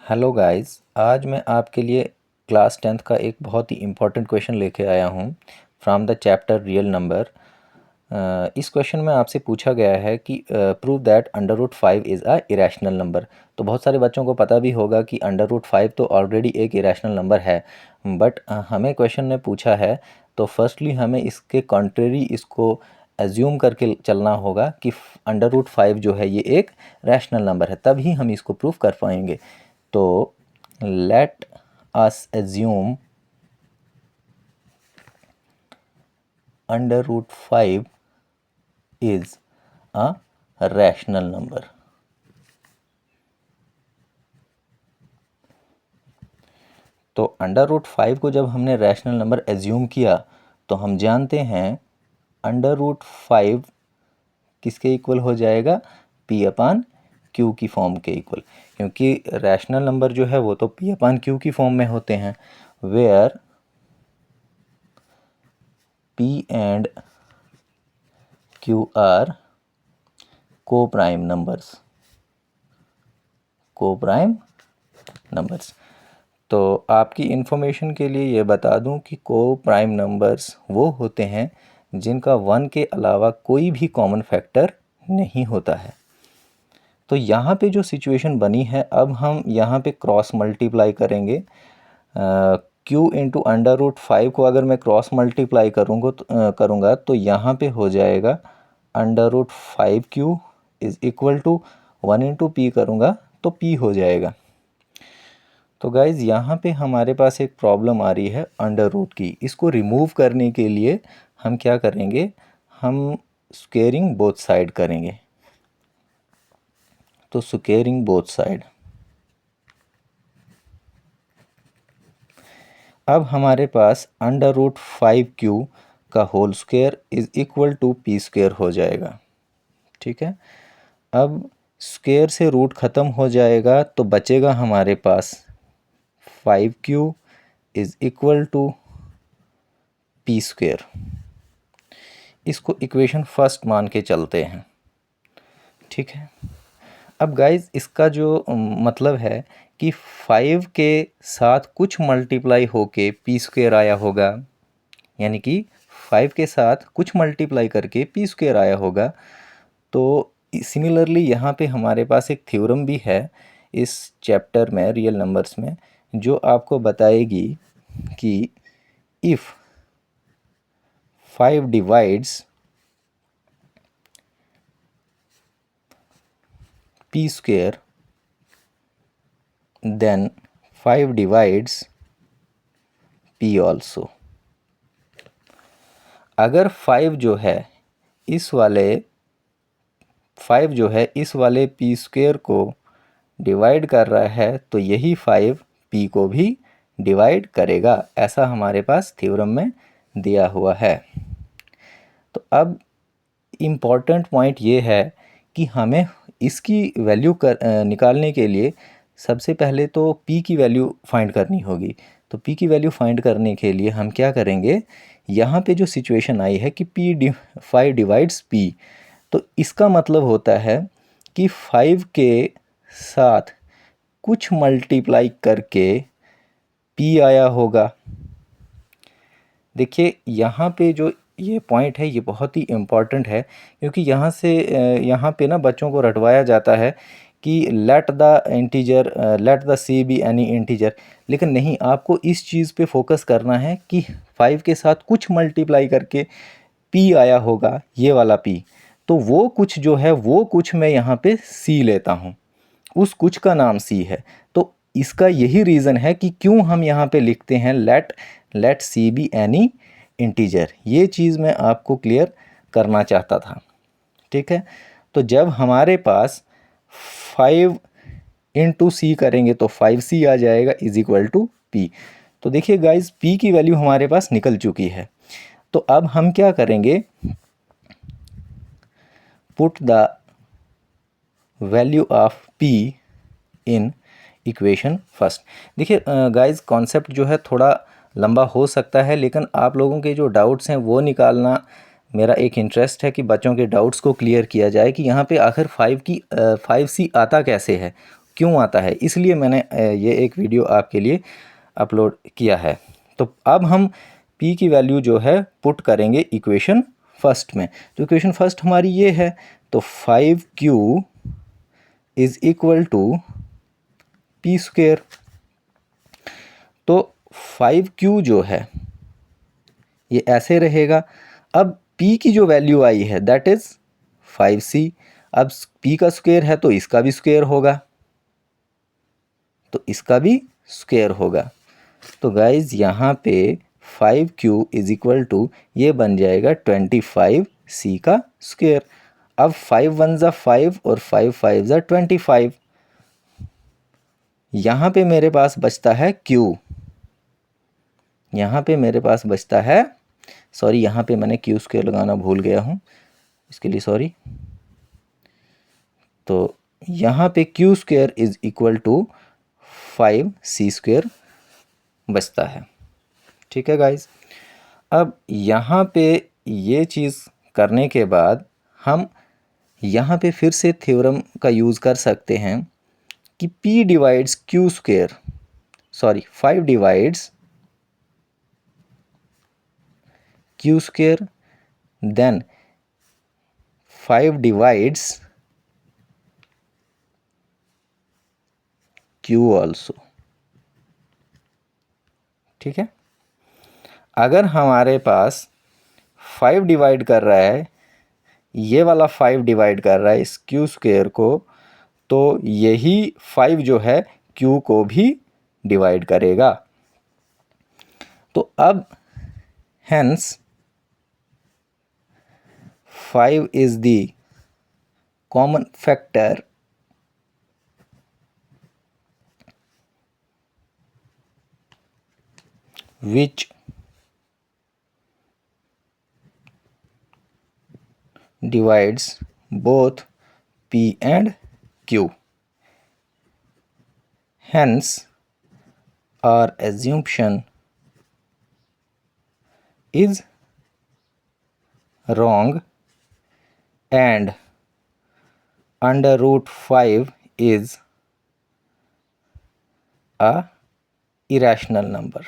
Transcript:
Hello guys, आज मैं आपके लिए क्लास 10th का एक बहुत ही इम्पोर्टेंट क्वेश्चन लेके आया हूँ from the chapter real number. इस क्वेश्चन में आपसे पूछा गया है कि prove that under root 5 is a irrational number. तो बहुत सारे बच्चों को पता भी होगा कि अंडर रूट 5 तो ऑलरेडी एक इरेशनल नंबर है, बट हमें क्वेश्चन ने पूछा है तो फर्स्टली हमें इसके कॉन्ट्रेरी इसको एज्यूम करके चलना होगा कि अंडर रूट 5 जो है ये एक रैशनल नंबर है, तभी हम इसको प्रूव कर पाएंगे। तो let us assume under root 5 is a rational number। तो अंडर रूट 5 को जब हमने रैशनल नंबर एज्यूम किया तो हम जानते हैं अंडर रूट 5 किसके इक्वल हो जाएगा, p अपान q की फॉर्म के इक्वल, क्योंकि रैशनल नंबर जो है वो तो p अपान q की फॉर्म में होते हैं, where p and q are coprime numbers. तो आपकी इन्फॉर्मेशन के लिए ये बता दूं कि को-प्राइम नंबर्स वो होते हैं जिनका 1 के अलावा कोई भी कॉमन फैक्टर नहीं होता है। तो यहाँ पे जो सिचुएशन बनी है, अब हम यहाँ पे क्रॉस मल्टीप्लाई करेंगे। q इंटू अंडर रूट 5 को अगर मैं क्रॉस मल्टीप्लाई करूँगा तो यहाँ पे हो जाएगा under root 5q is equal to 1 into p करूँगा तो p हो जाएगा। तो गाइज़ यहाँ पे हमारे पास एक प्रॉब्लम आ रही है अंडर रूट की। इसको रिमूव करने के लिए हम क्या करेंगे, हम स्क्वेयरिंग बोथ साइड करेंगे। तो स्क्वेयरिंग बोथ साइड, अब हमारे पास अंडर रूट 5q का whole square is equal to p square हो जाएगा। ठीक है, अब स्क्वायर से रूट ख़त्म हो जाएगा तो बचेगा हमारे पास 5q is equal to p square. इसको इक्वेशन फर्स्ट मान के चलते हैं। ठीक है, अब गाइज इसका जो मतलब है कि 5 के साथ कुछ मल्टीप्लाई होके p स्क्वायर आया होगा, यानी कि 5 के साथ कुछ मल्टीप्लाई करके p स्क्वायर आया होगा। तो सिमिलरली यहाँ पे हमारे पास एक थ्योरम भी है इस चैप्टर में रियल नंबर्स में, जो आपको बताएगी कि if 5 divides p square then 5 divides p also. अगर 5 जो है इस वाले p स्क्वायर को डिवाइड कर रहा है तो यही 5 p को भी डिवाइड करेगा, ऐसा हमारे पास थ्योरम में दिया हुआ है। तो अब इम्पॉर्टेंट पॉइंट ये है कि हमें इसकी वैल्यू निकालने के लिए सबसे पहले तो p की वैल्यू फाइंड करनी होगी। तो p की वैल्यू फाइंड करने के लिए हम क्या करेंगे, यहाँ पे जो सिचुएशन आई है कि 5 डिवाइड्स p, तो इसका मतलब होता है कि 5 के साथ कुछ मल्टीप्लाई करके p आया होगा। देखिए यहाँ पे जो ये पॉइंट है ये बहुत ही इम्पॉर्टेंट है, क्योंकि यहाँ पे ना बच्चों को रटवाया जाता है कि let the C be any integer, लेकिन नहीं, आपको इस चीज़ पे फोकस करना है कि 5 के साथ कुछ मल्टीप्लाई करके p आया होगा, ये वाला p। तो वो कुछ जो है वो कुछ मैं यहाँ पे c लेता हूँ, उस कुछ का नाम c है। तो इसका यही रीज़न है कि क्यों हम यहाँ पे लिखते हैं let C be any integer. ये चीज़ मैं आपको क्लियर करना चाहता था। ठीक है, तो जब हमारे पास 5 इंटू सी करेंगे तो 5c आ जाएगा इज इक्वल टू p। तो देखिए गाइज p की वैल्यू हमारे पास निकल चुकी है। तो अब हम क्या करेंगे, put the value of p in equation first. देखिए गाइज कॉन्सेप्ट जो है थोड़ा लंबा हो सकता है, लेकिन आप लोगों के जो डाउट्स हैं वो निकालना मेरा एक इंटरेस्ट है कि बच्चों के डाउट्स को क्लियर किया जाए कि यहाँ पे आखिर 5c आता कैसे है, क्यों आता है, इसलिए मैंने ये एक वीडियो आपके लिए अपलोड किया है। तो अब हम p की वैल्यू जो है पुट करेंगे इक्वेशन फर्स्ट में। तो इक्वेशन फर्स्ट हमारी ये है, तो 5q is equal to P square. तो 5q जो है ये ऐसे रहेगा। अब p की जो वैल्यू आई है दैट इज़ 5c। अब p का स्क्वायर है तो इसका भी स्क्वायर होगा, तो इसका भी स्क्वायर होगा। तो गाइज यहाँ पे 5q इज इक्वल टू ये बन जाएगा 25c का स्क्वायर। अब 5 वन ज़ा 5 और 5 5 ज़ा 25। यहाँ पे मेरे पास बचता है q, यहाँ पे मेरे पास बचता है, सॉरी यहाँ पे मैंने q स्क्वायर लगाना भूल गया हूँ, इसके लिए सॉरी। तो यहाँ पे q square is equal to 5c square बचता है। ठीक है गाइस। अब यहाँ पे ये चीज़ करने के बाद हम यहाँ पे फिर से थ्योरम का यूज़ कर सकते हैं कि p divides q square, sorry 5 divides q square, then 5 divides q also. ठीक है, अगर हमारे पास 5 डिवाइड कर रहा है, ये वाला 5 डिवाइड कर रहा है इस q स्क्वायर को, तो यही 5 जो है q को भी डिवाइड करेगा। तो अब hence 5 is the common factor which divides both p and q. Hence our assumption is wrong and under root 5 is a irrational number.